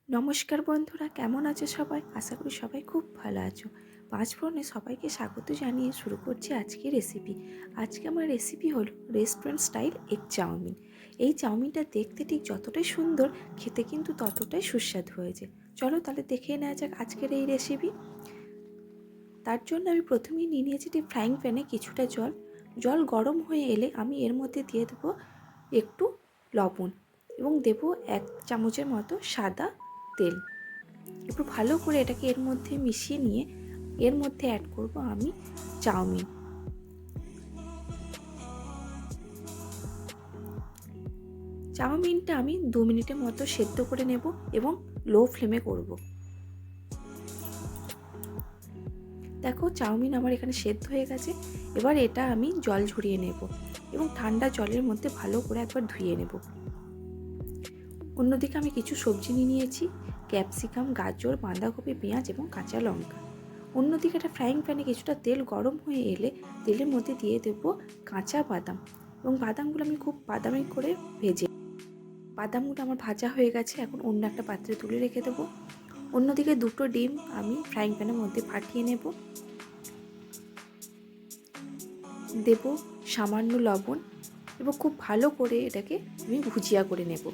নমস্কার বন্ধুরা, কেমন আছো সবাই? আশা করি সবাই খুব ভালো আছো। পাঁচফোড়নে সবাইকে স্বাগত জানিয়ে শুরু করছি আজকের রেসিপি। আজকে আমার রেসিপি হলো রেস্টুরেন্ট স্টাইল এগ চাউমিন। এই চাউমিনটা দেখতে ঠিক যতটাই সুন্দর, খেতে কিন্তু ততটাই সুস্বাদু হয়েছে। চলো তাহলে দেখে নেওয়া যাক আজকের এই রেসিপি। তার জন্য আমি প্রথমেই নিয়ে নিয়েছি একটি ফ্রাইং প্যানে কিছুটা জল। জল গরম হয়ে এলে আমি এর মধ্যে দিয়ে দেবো একটু লবণ এবং দেবো 1 চামচের মতো সাদা তেল। একটু ভালো করে এটাকে এর মধ্যে মিশিয়ে নিয়ে এর মধ্যে অ্যাড করব আমি চাউমিন। চাউমিনটা আমি 2 মিনিটের মতো সেদ্ধ করে নেব এবং লো ফ্লেমে করব। দেখো চাউমিন আমার এখানে সেদ্ধ হয়ে গেছে। এবার এটা আমি জল ঝরিয়ে নেব এবং ঠান্ডা জলের মধ্যে ভালো করে একবার ধুয়ে নেব। অন্যদিকে আমি কিছু সবজি নিয়ে নিয়েছি, ক্যাপসিকাম, গাজর, বাঁধাকপি, পেঁয়াজ এবং কাঁচা লঙ্কা। অন্যদিকে একটা ফ্রাইং প্যানে কিছুটা তেল গরম হয়ে এলে তেলের মধ্যে দিয়ে দেব কাঁচা বাদাম এবং বাদামগুলো আমি খুব বাদামি করে ভেজে। বাদামগুলো আমার ভাজা হয়ে গেছে, এখন অন্য একটা পাত্রে তুলে রেখে দেবো। অন্যদিকে 2টো ডিম আমি ফ্রাইং প্যানের মধ্যে ফাটিয়ে নেব। দেব সামান্য লবণ এবং খুব ভালো করে এটাকে আমি ভুজিয়া করে নেব।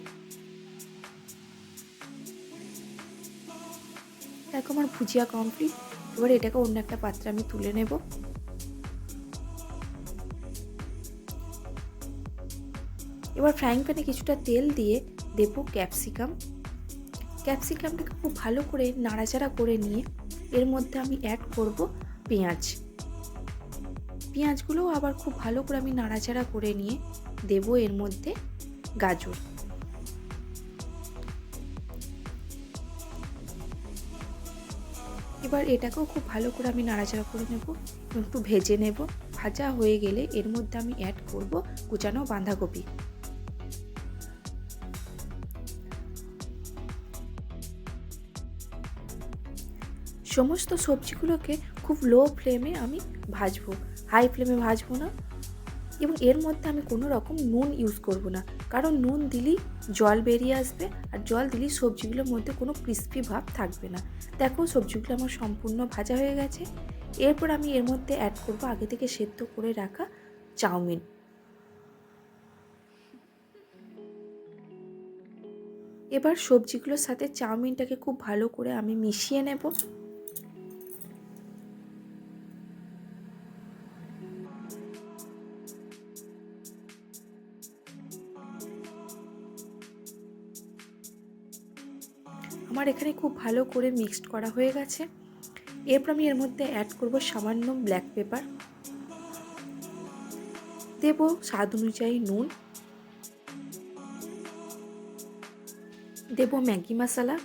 দেখো আমার ভুজিয়া কমপ্লিট। এবার এটাকে অন্য একটা পাত্রে আমি তুলে নেব। এবার ফ্রাইং প্যানে কিছুটা তেল দিয়ে দেব ক্যাপসিকাম। ক্যাপসিকামটাকে খুব ভালো করে নাড়াচাড়া করে নিয়ে এর মধ্যে আমি অ্যাড করব পেঁয়াজ। পেঁয়াজগুলোও আবার খুব ভালো করে আমি নাড়াচাড়া করে নিয়ে দেব এর মধ্যে গাজর। এবার এটাকেও খুব ভালো করে আমি নাড়াচাড়া করে নেব এবং একটু ভেজে নেব। ভাজা হয়ে গেলে এর মধ্যে আমি অ্যাড করব কুচানো বাঁধাকপি। সমস্ত সবজিগুলোকে খুব লো ফ্লেমে আমি ভাজবো, হাই ফ্লেমে ভাজবো না। এবং এর মধ্যে আমি কোনো রকম নুন ইউজ করব না, কারণ নুন দিলেই জল বেরিয়ে আসবে আর জল দিলেই সবজিগুলোর মধ্যে কোনো ক্রিস্পি ভাব থাকবে না। দেখো সবজিগুলো আমার সম্পূর্ণ ভাজা হয়ে গেছে। এরপর আমি এর মধ্যে অ্যাড করব আগে থেকে সেদ্ধ করে রাখা চাউমিন। এবার সবজিগুলোর সাথে চাউমিনটাকে খুব ভালো করে আমি মিশিয়ে নেব। আমার এখানে খুব ভালো করে মিক্সড করা হয়ে গেছে। এরপর আমি এর মধ্যে অ্যাড করব সামান্য ব্ল্যাক পেপার, দেব স্বাদ অনুযায়ী নুন, দেব ম্যাগি মশলা,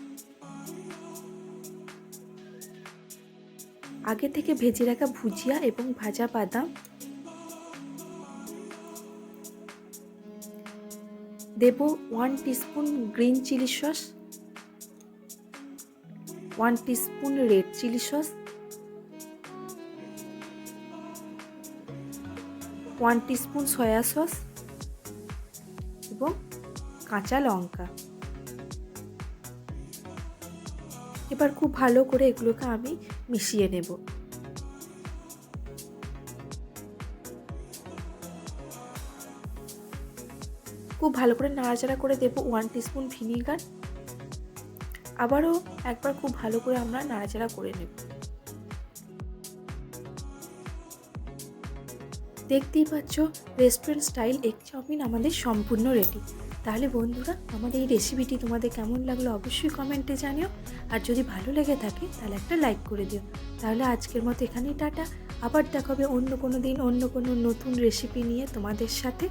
আগে থেকে ভেজে রাখা ভুজিয়া এবং ভাজা বাদাম, দেব 1 teaspoon green chilli sauce, 1 teaspoon red chilli sauce, 1 teaspoon soya sauce এবং কাঁচা লঙ্কা। এবার খুব ভালো করে এগুলোকে আমি মিশিয়ে নেব। খুব ভালো করে নাড়াচাড়া করে দেব 1 টিস্পুন ভিনিগার। আবারও একবার খুব ভালো করে আমরা নাড়াচাড়া করে নেব। দেখতেই পাচ্ছ রেস্টুরেন্ট স্টাইল এগ চাউমিন আমাদের সম্পূর্ণ রেডি। তাহলে বন্ধুরা, আমাদের এই রেসিপিটি তোমাদের কেমন লাগলো অবশ্যই কমেন্টে জানিও। আর যদি ভালো লেগে থাকে তাহলে একটা লাইক করে দিও। তাহলে আজকের মতো এখানেই টাটা। আবার দেখা হবে অন্য কোনো দিন অন্য কোনো নতুন রেসিপি নিয়ে তোমাদের সাথে।